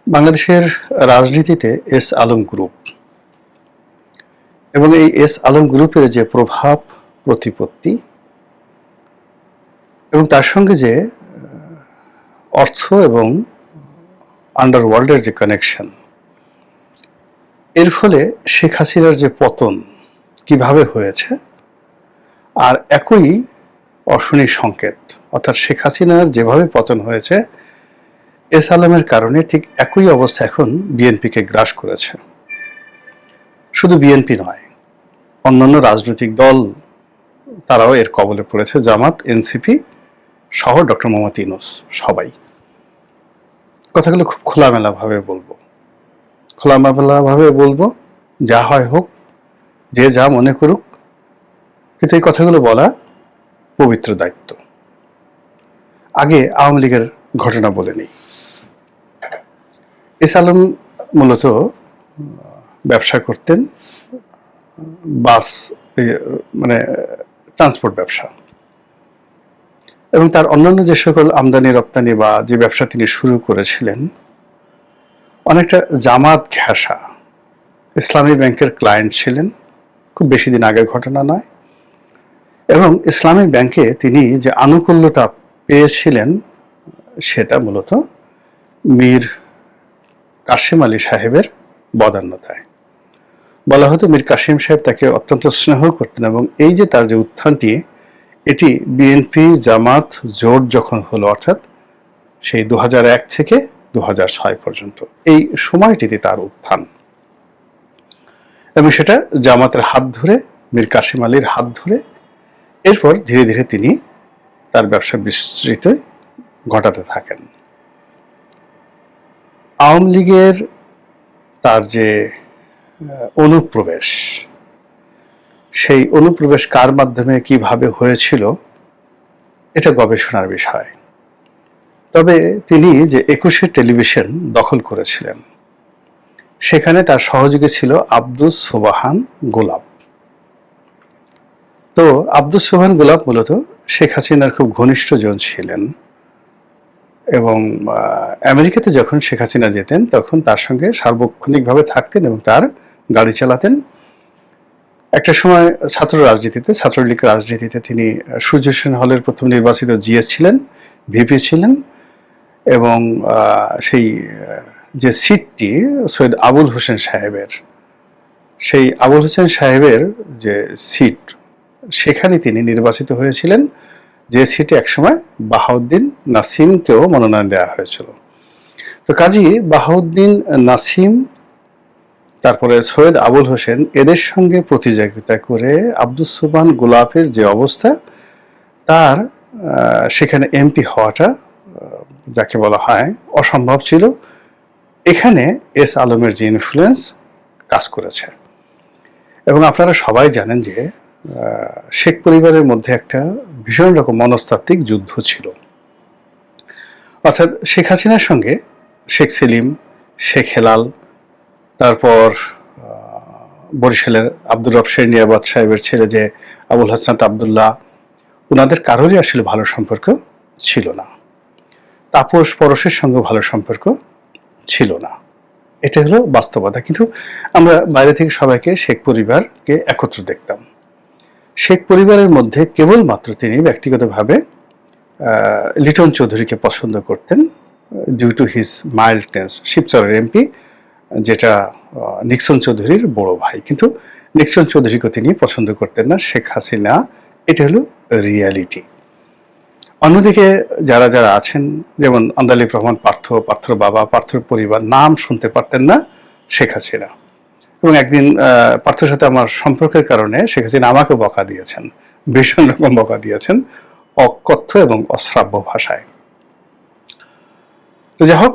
বাংলাদেশের রাজনীতিতে S Alam group এবং এই এস আলম গ্রুপের যে প্রভাব প্রতিপত্তি এবং তার সঙ্গে যে অর্থ এবং আন্ডারওয়ার্ল্ডের যে কানেকশন, এর ফলে শেখ হাসিনার যে পতন কিভাবে হয়েছে, আর একই অশনি সংকেত, অর্থাৎ শেখ হাসিনার যেভাবে পতন হয়েছে এস আলমের কারণে ঠিক একই অবস্থা এখন বিএনপিকে গ্রাস করেছে। শুধু বিএনপি নয়, অন্যান্য রাজনৈতিক দল তারাও এর কবলে পড়েছে। জামাত, এনসিপি সহ ডক্টর মোহাম্মদ ইউনূস সবাই। কথাগুলো খুব খোলামেলাভাবে বলবো, যা হয় হোক, যে যা মনে করুক, কিন্তু এই কথাগুলো বলা পবিত্র দায়িত্ব। আগে আওয়ামী লীগের ঘটনা বলে নেই। এস আলম মূলত ব্যবসা করতেন, বাস মানে ট্রান্সপোর্ট ব্যবসা, এবং তার অন্যান্য যে সকল আমদানি রপ্তানি বা যে ব্যবসা তিনি শুরু করেছিলেন অনেকটা জামাত ঘেঁষা। ইসলামী ব্যাংকের ক্লায়েন্ট ছিলেন, খুব বেশি দিন আগের ঘটনা নয়, এবং ইসলামী ব্যাংকে তিনি যে আনুকূল্যটা পেয়েছিলেন সেটা মূলত মীর কাশেম আলী সাহেবের বদান্যতায়। বলা হতো মীর কাশেম সাহেব তাকে অত্যন্ত স্নেহ করতেন, এবং এই যে তার যে উত্থানটি, এটি বিএনপি জামাত জোট যখন হলো, অর্থাৎ সেই 2001 থেকে 2006 পর্যন্ত, এই সময়টিতে তার উত্থান, এবং সেটা জামাতের হাত ধরে, মীর কাশেম আলীর হাত ধরে, এরপর ধীরে ধীরে তিনি তার ব্যবসা বিস্তৃত ঘটাতে থাকেন। আওয়ামী লীগের তার যে অনুপ্রবেশ, সেই অনুপ্রবেশ কার মাধ্যমে কিভাবে হয়েছিল এটা গবেষণার বিষয়। তবে তিনি যে 21 টেলিভিশন দখল করেছিলেন, সেখানে তার সহযোগী ছিল আব্দুস সোবহান গোলাপ। তো আব্দুস সোবহান গোলাপ মূলত শেখ হাসিনার খুব ঘনিষ্ঠ জন ছিলেন, এবং আমেরিকাতে যখন শেখ হাসিনা যেতেন তখন তার সঙ্গে সার্বক্ষণিকভাবে থাকতেন এবং তার গাড়ি চালাতেন। একটা সময় ছাত্রলীগ রাজনীতিতে তিনি সূর্য সেন হলের প্রথম নির্বাচিত জিএস ছিলেন, ভিপি ছিলেন, এবং সেই যে সিটটি সৈয়দ আবুল হোসেন সাহেবের, সেই আবুল হোসেন সাহেবের যে সিট, সেখানে তিনি নির্বাচিত হয়েছিলেন, যে সিটে একসময় বাহাউদ্দিন নাসিমকেও মনোনয়ন দেওয়া হয়েছিল। তো কাজী বাহাউদ্দিন নাসিম, তারপরে সৈয়দ আবুল হোসেন, এদের সঙ্গে প্রতিযোগিতা করে আব্দুস সোবহান গোলাপের যে অবস্থা, তার সেখানে এমপি হওয়াটা যাকে বলা হয় অসম্ভব ছিল। এখানে এস আলমের যে ইনফ্লুয়েন্স কাজ করেছে। এবং আপনারা সবাই জানেন যে শেখ পরিবারের মধ্যে একটা ভীষণ রকম মনস্তাত্ত্বিক যুদ্ধ ছিল। অর্থাৎ শেখ হাসিনার সঙ্গে শেখ সেলিম, শেখ হেলাল, তারপর বরিশালের আব্দুর রব শেরনিয়াবাদ সাহেবের ছেলে যে আবুল হাসনাত আবদুল্লাহ, ওনাদের কারোরই আসলে ভালো সম্পর্ক ছিল না। তাপস পরশের সঙ্গে ভালো সম্পর্ক ছিল না, এটা হলো বাস্তবতা। কিন্তু আমরা বাইরে থেকে সবাইকে শেখ পরিবারকে একত্র দেখতাম। শেখ পরিবারের মধ্যে কেবলমাত্র তিনি ব্যক্তিগতভাবে লিটন চৌধুরীকে পছন্দ করতেন, ডিউ টু হিজ মাইল্ডনেস। শিবচরের এমপি, যেটা নিক্সন চৌধুরীর বড় ভাই, কিন্তু নিক্সন চৌধুরীকে তিনি পছন্দ করতেন না, শেখ হাসিনা। এটা হলো রিয়ালিটি। অন্যদিকে যারা যারা আছেন, যেমন আন্দালিব রহমান পার্থ, পার্থর বাবা, পার্থর পরিবার, নাম শুনতে পারতেন না শেখ হাসিনা। এবং একদিন পার্থর সাথে আমার সম্পর্কের কারণে শেখ হাসিনা আমাকে বকা দিয়েছেন, ভীষণ রকম বকা দিয়েছেন, অকথ্য এবং অশ্রাব্য ভাষায়। তো যাই হোক,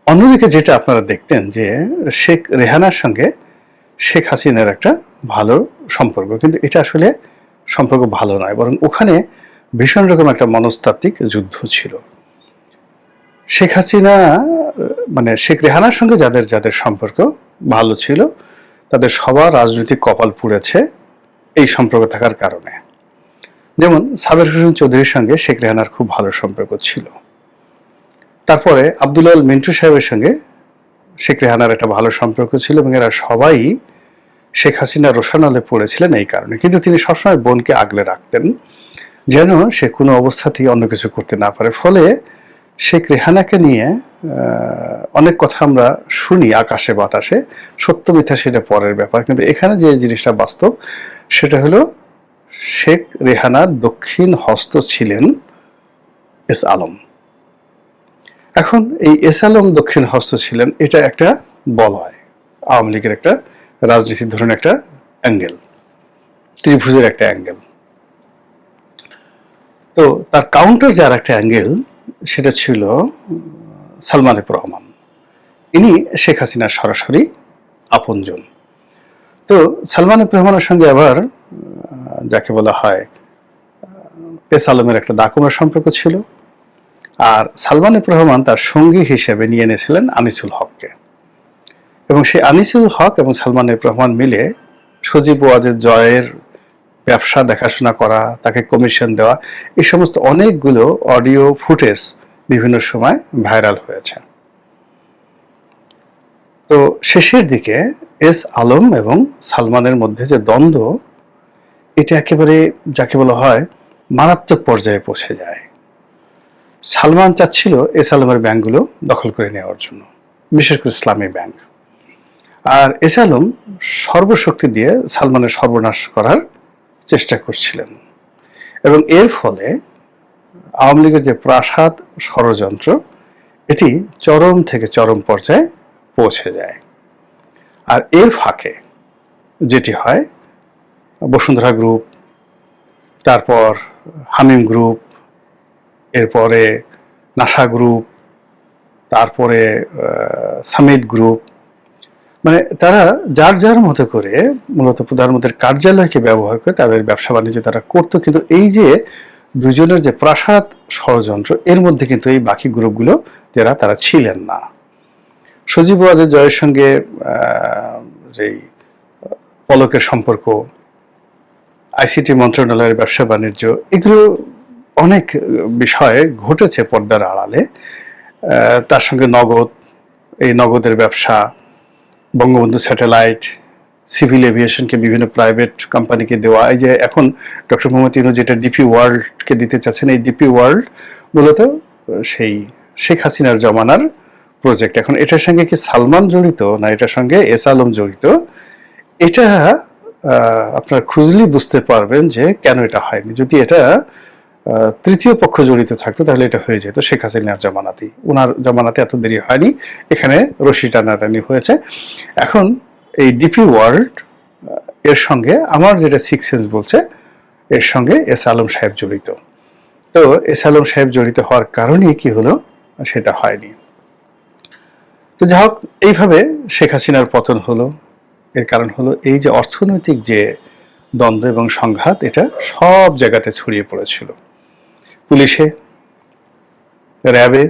অন্যদিকে যেটা আপনারা দেখতেন যে শেখ রেহানার সঙ্গে শেখ হাসিনার একটা ভালো সম্পর্ক, কিন্তু এটা আসলে সম্পর্ক ভালো নয়, বরং ওখানে ভীষণ রকম একটা মনস্তাত্ত্বিক যুদ্ধ ছিল। শেখ হাসিনা মানে শেখ রেহানার সঙ্গে যাদের যাদের সম্পর্ক ভালো ছিল, তাদের সবার রাজনৈতিক কপাল পুড়েছে এই সম্পর্ক থাকার কারণে। যেমন সাবের হোসেন চৌধুরীর সঙ্গে শেখ রেহানার খুব ভালো সম্পর্ক ছিল। তারপরে আব্দুল আল মিন্টু সাহেবের সঙ্গে শেখ রেহানার একটা ভালো সম্পর্ক ছিল এবং এরা সবাই শেখ হাসিনা রোষানলে পড়েছিলেন এই কারণে। কিন্তু তিনি সবসময় বোনকে আগলে রাখতেন যেন সে কোনো অবস্থাতেই অন্য কিছু করতে না পারে। ফলে শেখ রেহানাকে নিয়ে অনেক কথা আমরা শুনি আকাশে বাতাসে, সত্য মিথ্যা সেটা পরের ব্যাপার। কিন্তু এখানে যে জিনিসটা বাস্তব সেটা হলো শেখ রেহানার দক্ষিণ হস্ত ছিলেন এস আলম। এখন এই এস আলম দক্ষিণ হস্ত ছিলেন, এটা একটা বলয়, আওয়ামী লীগের একটা রাজনীতির ধরুন একটা অ্যাঙ্গেল, ত্রিভুজের একটা অ্যাঙ্গেল। তো তার কাউন্টার যার একটা অ্যাঙ্গেল সেটা ছিল সালমান এফ রহমান। ইনি শেখ হাসিনার সরাসরি আপনজন। তো সালমান এফ রহমানের সঙ্গে আবার যাকে বলা হয় এস আলমের একটা দাকুমার সম্পর্ক ছিল। আর সালমান এফ রহমান তার সঙ্গী হিসেবে নিয়ে এনেছিলেন আনিসুল হককে, এবং সেই আনিসুল হক এবং সালমান এফ রহমান মিলে সজীব ওয়াজেদ জয়ের ব্যবসা দেখাশোনা করা, তাকে কমিশন দেওয়া, এই সমস্ত অনেকগুলো অডিও ফুটেজ বিভিন্ন সময় ভাইরাল হয়েছে। তো শেষের দিকে এস আলম এবং সালমানের মধ্যে যে দ্বন্দ্ব, এটা একেবারে যাকে বলা হয় মারাত্মক পর্যায়ে পৌঁছে যায়। সালমান চাচ্ছিল এস আলমের ব্যাংকগুলো দখল করে নেওয়ার জন্য, বিশেষ করে ইসলামী ব্যাংক। আর এস আলম সর্বশক্তি দিয়ে সালমানের সর্বনাশ করার চেষ্টা করছিলেন, এবং এর ফলে আওয়ামী লীগের যে প্রাসাদ ষড়যন্ত্র এটি চরম থেকে চরম পর্যায়ে পৌঁছে যায়। আর এর ফাঁকে যেটি হয়, বসুন্ধরা গ্রুপ, তারপর হামিম গ্রুপ, এরপরে নাসা গ্রুপ, তারপরে সামিট গ্রুপ, মানে তারা যার যার মতো করে মূলত প্রধানমন্ত্রীর কার্যালয়কে ব্যবহার করে তাদের ব্যবসা বাণিজ্য তারা করতো। কিন্তু এই যে দুজনের যে প্রাসাদ ষড়যন্ত্র, এর মধ্যে কিন্তু এই বাকি গ্রুপগুলো যারা তারা ছিলেন না। সজীব ওয়াজেদ জয়ের সঙ্গে যেই পলকের সম্পর্ক, আইসিটি মন্ত্রণালয়ের ব্যবসা বাণিজ্য, এগুলো অনেক বিষয়ে ঘটেছে পর্দার আড়ালে। তার সঙ্গে নগদ, এই নগদের ব্যবসা, বঙ্গবন্ধু স্যাটেলাইট, সিভিল এভিয়েশনকে বিভিন্ন প্রাইভেট কোম্পানিকে দেওয়া, এই যে এখন ডক্টর মোহাম্মদ ইউনূস যেটা ডিপি ওয়ার্ল্ডকে দিতে চাচ্ছেন, এই ডিপি ওয়ার্ল্ড মূলত সেই শেখ হাসিনার জমানার প্রজেক্ট। এখন এটার সঙ্গে কি সালমান জড়িত না এটার সঙ্গে এস আলম জড়িত, এটা আপনারা খুঁজলেই বুঝতে পারবেন যে কেন এটা হয়নি। যদি এটা তৃতীয় পক্ষ জড়িত থাকতো তাহলে এটা হয়ে যেত শেখ হাসিনার জামানাতেই। ওনার জামানাতে এত দেরি হয়নি, এখানে রশি টানাটানি হয়েছে। এখন এই ডিপি ওয়ার্ল্ড এর সঙ্গে আমার যেটা সিক্স সেন্স বলছে, এর সঙ্গে এস আলম সাহেব জড়িত। তো এস আলম সাহেব জড়িত হওয়ার কারণে কি হলো, সেটা হয়নি। তো যাই হোক, এইভাবে শেখ হাসিনার পতন হলো। এর কারণ হলো এই যে অর্থনৈতিক যে দ্বন্দ্ব এবং সংঘাত, এটা সব জায়গাতে ছড়িয়ে পড়েছিল, পুলিশে, র্যাবে,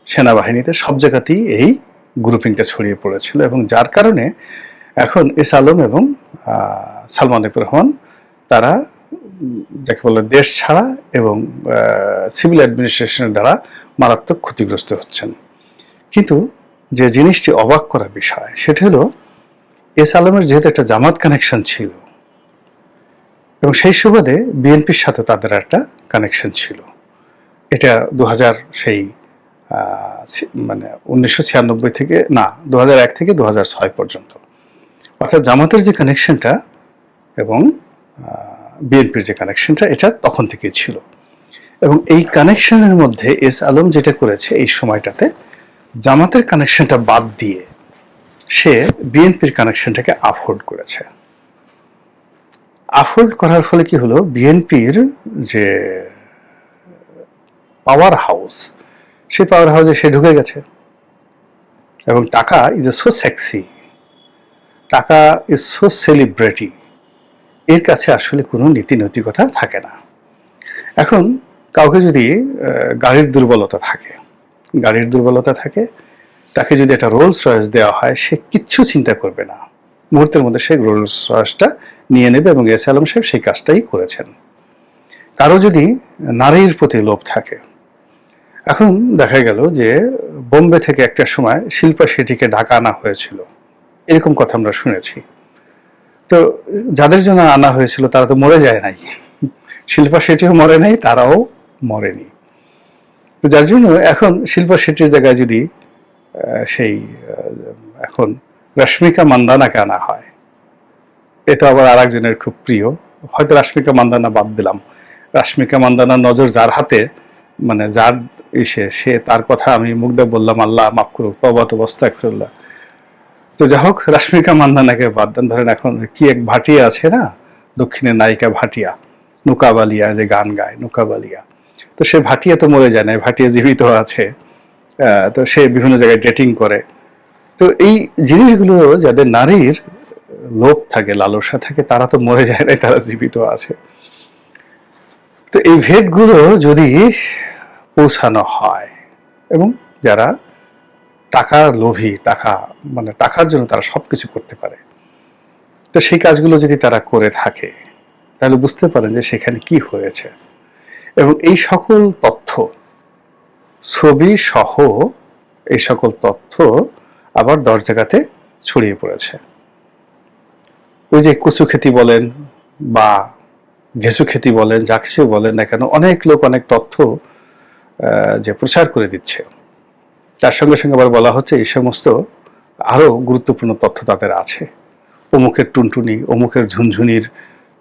সেনাবাহিনীতে, সব জায়গাতেই এই গ্রুপিংটা ছড়িয়ে পড়েছিল। এবং যার কারণে এখন এস আলম এবং সালমান এফ রহমান তারা যাকে বলে দেশ ছাড়া এবং সিভিল অ্যাডমিনিস্ট্রেশনের দ্বারা মারাত্মক ক্ষতিগ্রস্ত হচ্ছেন। কিন্তু যে জিনিসটি অবাক করা বিষয় সেটা হলো এস আলমের যেহেতু একটা জামাত কানেকশন ছিল এবং সেই সুবাদে বিএনপির সাথে তাদের একটা কানেকশন ছিল। এটা 2000 সেই মানে 1996 থেকে না 2001 থেকে 2006 পর্যন্ত, অর্থাৎ জামাতের যে কানেকশনটা এবং বিএনপির যে কানেকশনটা এটা তখন থেকেই ছিল। এবং এই কানেকশনের মধ্যে এস আলম যেটা করেছে এই সময়টাতে, জামাতের কানেকশনটা বাদ দিয়ে সে বিএনপির কানেকশনটাকে আপহোল্ড করেছে। আপহোল্ড করার ফলে কি হলো, বিএনপির যে পাওয়ার হাউস, সেই পাওয়ার হাউসে সে ঢুকে গেছে। এবং টাকা ইজ সো সেক্সি, টাকা ইজ সো সেলিব্রিটি, এর কাছে আসলে কোনো নীতি নৈতিকতা থাকে না। এখন কাউকে যদি গাড়ির দুর্বলতা থাকে, তাকে যদি একটা রোলস রয়েস দেওয়া হয়, সে কিচ্ছু চিন্তা করবে না, মুহূর্তের মধ্যে সে রোলস রয়েসটা নিয়ে নেবে। এবং এস আলম সাহেব সেই কাজটাই করেছেন। কারো যদি নারীর প্রতি লোভ থাকে, এখন দেখা গেল যে বোম্বে থেকে একটা সময় শিল্পা শেঠিকে ঢাকা আনা হয়েছিল, এরকম কথা আমরা শুনেছি। তো যাদের জন্য আনা হয়েছিল তারা তো মরে যায় নাই, শিল্পা শেঠিও মরে নাই, তারাও মরেনি। তো যার জন্য এখন শিল্পা শেঠির জায়গায় যদি সেই এখন রশ্মিকা মান্দানাকে আনা হয়, এটা আবার আর একজনের খুব প্রিয়, হয়তো রশ্মিকা মান্দানা বাদ দিলাম, রশ্মিকা মান্দানার নজর যার হাতে, মানে যার ইসে, সে তার কথা আমি মুখ দিয়ে বললাম আল্লাহ মাফ করুক, তওবা তো আস্তাগফিরুল্লাহ। তো যাই হোক, রশ্মিকা মান্দানাকে বাদ দেন, ধরেন এখন কি এক ভাটিয়া আছে না, দক্ষিণের নায়িকা ভাটিয়া, নুকাবালিয়া যে গান গায়, নুকাবালিয়া। তো সে ভাটিয়া তো মরে যায় না, ভাটিয়া জীবিত আছে। তো সে বিভিন্ন জায়গায় ডেটিং করে। তো এই জিনিসগুলো যাদের নারীর লোভ থাকে, লালসা থাকে, তারা তো মরে যায় না, তারা জীবিত আছে। তো এই ভেদগুলো যদি পৌঁছানো হয়, এবং যারা টাকার লোভী, টাকা মানে টাকার জন্য তারা সবকিছু করতে পারে, তো সেই কাজগুলো যদি তারা করে থাকে, তাহলে বুঝতে পারেন যে সেখানে কি হয়েছে। এবং এই সকল তথ্য, ছবি সহ এই সকল তথ্য আবার 10 জায়গাতে ছড়িয়ে পড়েছে। ওই যে কচু খেতি বলেন বা ঘেঁচু খেতি বলেন, যা কিছু বলেন না কেন, অনেক লোক অনেক তথ্য যে প্রচার করে দিচ্ছে, তার সঙ্গে সঙ্গে আবার বলা হচ্ছে এই সমস্ত আরো গুরুত্বপূর্ণ তথ্য তাদের আছে। অমুকের টুনটুনি, অমুকের ঝুনঝুনির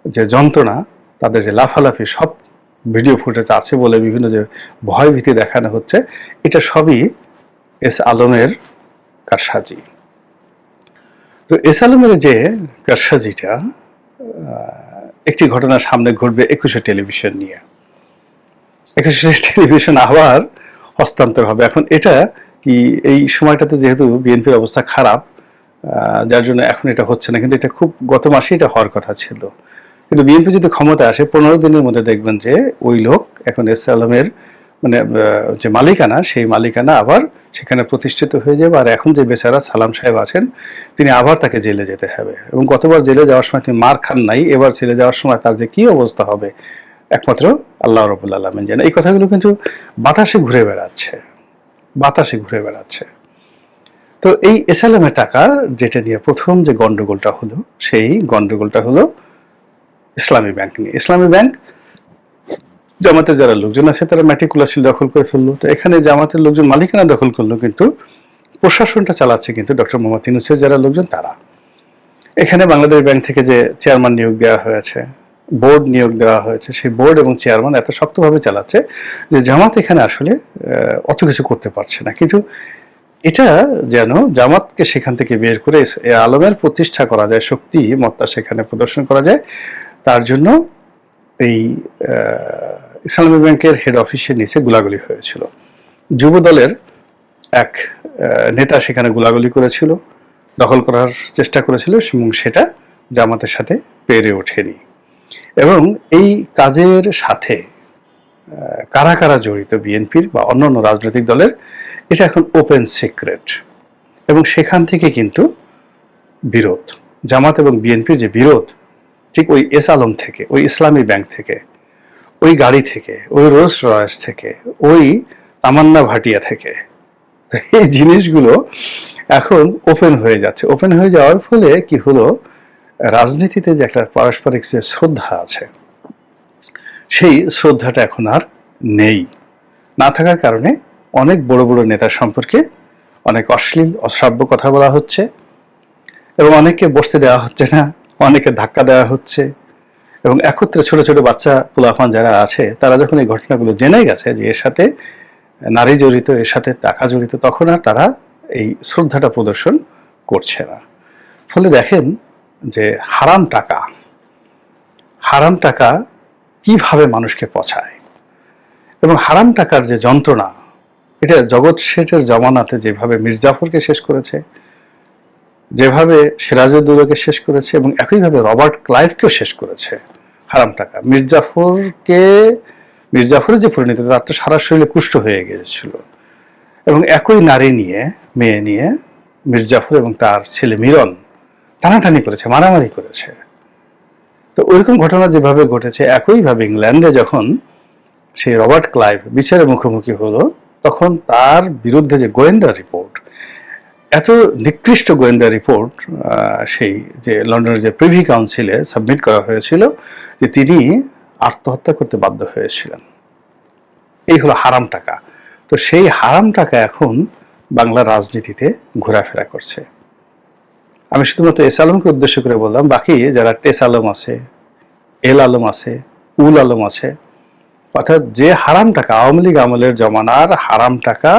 যে যন্ত্রণা, তাদের যে লাফালাফি, সব ভিডিও ফুটেজ আছে বলে বিভিন্ন যে ভয় ভীতি দেখানো হচ্ছে, এটা সবই এস আলমের কারসাজি। তো এস আলমের যে কারসাজিটা, একটি ঘটনা সামনে ঘটবে 21শে টেলিভিশন নিয়ে। 21শে টেলিভিশন আবার হস্তান্তর হবে। এখন এটা কি, এই সময়টাতে যেহেতু বিএনপির অবস্থা খারাপ, যার জন্য এখন এটা হচ্ছে না, কিন্তু এটা খুব গত মাসে এটা হওয়ার কথা ছিল। কিন্তু বিএনপি যদি ক্ষমতা আসে 15 দিনের মধ্যে দেখবেন যে ওই লোক এখন এস আলমের মানে যে মালিকানা, সেই মালিকানা আবার সেখানে প্রতিষ্ঠিত হয়ে যাবে। আর এখন যে বেচারা সালাম সাহেব আছেন, তিনি আবার তাকে জেলে যেতে হবে। এবং গতবার জেলে যাওয়ার সময় তিনি মার খান নাই, এবার জেলে যাওয়ার সময় তার যে কি অবস্থা হবে একমাত্র আল্লাহ রাব্বুল আলামিন জানেন। এই কথাগুলো কিন্তু বাতাসে ঘুরে বেড়াচ্ছে, বাতাসে ঘুরে বেড়াচ্ছে। তো এই এস আলমের টাকা যেটা নিয়ে প্রথম যে গন্ডগোলটা হলো, সেই গন্ডগোলটা হলো ইসলামী ব্যাংক নিয়ে। ইসলামী ব্যাংক জামাতের যারা লোকজন আছে তারা ম্যাটিকুলাসলি দখল করে ফেললো। তো এখানে জামাতের লোকজন মালিকানা দখল করলো, কিন্তু প্রশাসনটা চালাচ্ছে কিন্তু ডক্টর মোহাম্মদ ইউনূসের যারা লোকজন তারা। এখানে বাংলাদেশ ব্যাংক থেকে যে চেয়ারম্যান নিয়োগ দেওয়া হয়েছে, বোর্ড নিয়োগ দেওয়া হয়েছে, সেই বোর্ড এবং চেয়ারম্যান এত শক্তভাবে চালাচ্ছে যে জামাত এখানে আসলে অত কিছু করতে পারছে না। কিন্তু এটা যেন জামাতকে সেখান থেকে বের করে আলমের প্রতিষ্ঠা করা যায়, শক্তি মত্তা সেখানে প্রদর্শন করা যায়, তার জন্য এই ইসলামী ব্যাংকের হেড অফিসের নিচে গোলাগুলি হয়েছিল। যুব দলের এক নেতা সেখানে গোলাগুলি করেছিল, দখল করার চেষ্টা করেছিল, এবং সেটা জামাতের সাথে পেরে ওঠেনি। এবং এই কাজের সাথে কারা কারা জড়িত বিএনপির বা অন্যান্য রাজনৈতিক দলের, এটা এখন ওপেন সিক্রেট। এবং সেখান থেকে কিন্তু বিরোধ, জামাত এবং বিএনপির যে বিরোধ, ঠিক ওই এস আলম থেকে, ওই ইসলামী ব্যাংক থেকে, ওই গাড়ি থেকে, ওই রোলস রয়েস থেকে, ওই তামান্না ভাটিয়া থেকে, এই জিনিসগুলো এখন ওপেন হয়ে যাচ্ছে। ওপেন হয়ে যাওয়ার ফলে কি হলো, রাজনীতিতে যে একটা পারস্পরিক যে শ্রদ্ধা আছে, সেই শ্রদ্ধাটা এখন আর নেই। না থাকার কারণে অনেক বড় বড় নেতা সম্পর্কে অনেক অশ্লীল অশ্রাব্য কথা বলা হচ্ছে, এবং অনেককে বসতে দেওয়া হচ্ছে না, অনেকে ধাক্কা দেওয়া হচ্ছে। এবং একত্রে ছোট ছোট বাচ্চা পোলাপান যারা আছে, তারা যখন এই ঘটনাগুলো জেনে গেছে যে এর সাথে নারী জড়িত, এর সাথে টাকা জড়িত, তখন আর তারা এই শ্রদ্ধাটা প্রদর্শন করছে না। ফলে দেখেন যে হারাম টাকা কিভাবে মানুষকে পচায়, এবং হারাম টাকার যে যন্ত্রণা, এটা জগৎ শেঠের জমানাতে যেভাবে মির্জাফরকে শেষ করেছে, যেভাবে সিরাজউদ্দৌলাকে শেষ করেছে, এবং একইভাবে রবার্ট ক্লাইভকেও শেষ করেছে হারাম টাকা। মির্জাফরের যে পরিণতি, তার তো সারা শরীরে কুষ্ঠ হয়ে গিয়েছিল। এবং একই নারী নিয়ে, মেয়ে নিয়ে মির্জাফর এবং তার ছেলে মিরন টানাটানি করেছে, মারামারি করেছে। তো ওইরকম ঘটনা যেভাবে ঘটেছে, একইভাবে ইংল্যান্ডে যখন সেই রবার্ট ক্লাইভ বিচারের মুখোমুখি হলো, তখন তার বিরুদ্ধে যে গোয়েন্দা রিপোর্ট, এত নিকৃষ্ট গোয়েন্দা রিপোর্ট সেই যে লন্ডনের যে প্রিভি কাউন্সিলে সাবমিট করা হয়েছিল যে তিনি আত্মহত্যা করতে বাধ্য হয়েছিলেন। এই হলো হারাম টাকা। তো সেই হারাম টাকা এখন বাংলা রাজনীতিতে ঘোরাফেরা করছে। আমি শুধুমাত্র এস আলমকে উদ্দেশ্য করে বললাম, বাকি যারা টেস আলম আছে, এল আলম আছে, উল আলম আছে, অর্থাৎ যে হারাম টাকা, আওয়ামী লীগ আমলের জমানার হারাম টাকা,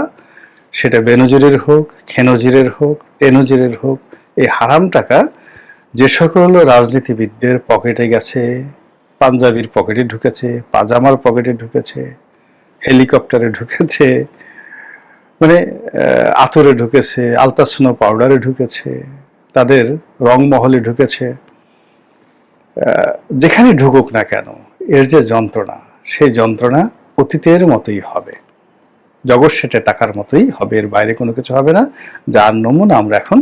সেটা বেনজিরের হোক, খেনজিরের হোক, টেনজিরের হোক, এই হারাম টাকা যে সকল রাজনীতিবিদদের পকেটে গেছে, পাঞ্জাবির পকেটে ঢুকেছে, পাজামার পকেটে ঢুকেছে, হেলিকপ্টারে ঢুকেছে, মানে আতরে ঢুকেছে, আলতাসনো পাউডারে ঢুকেছে, তাদের রংমহলে ঢুকেছে, যেখানে ঢুকুক না কেন এর যে যন্ত্রণা, সেই যন্ত্রণা অতীতের মতোই হবে, জগৎ সেটে টাকার মতোই হবে, এর বাইরে কোনো কিছু হবে না, যার নমুনা আমরা এখন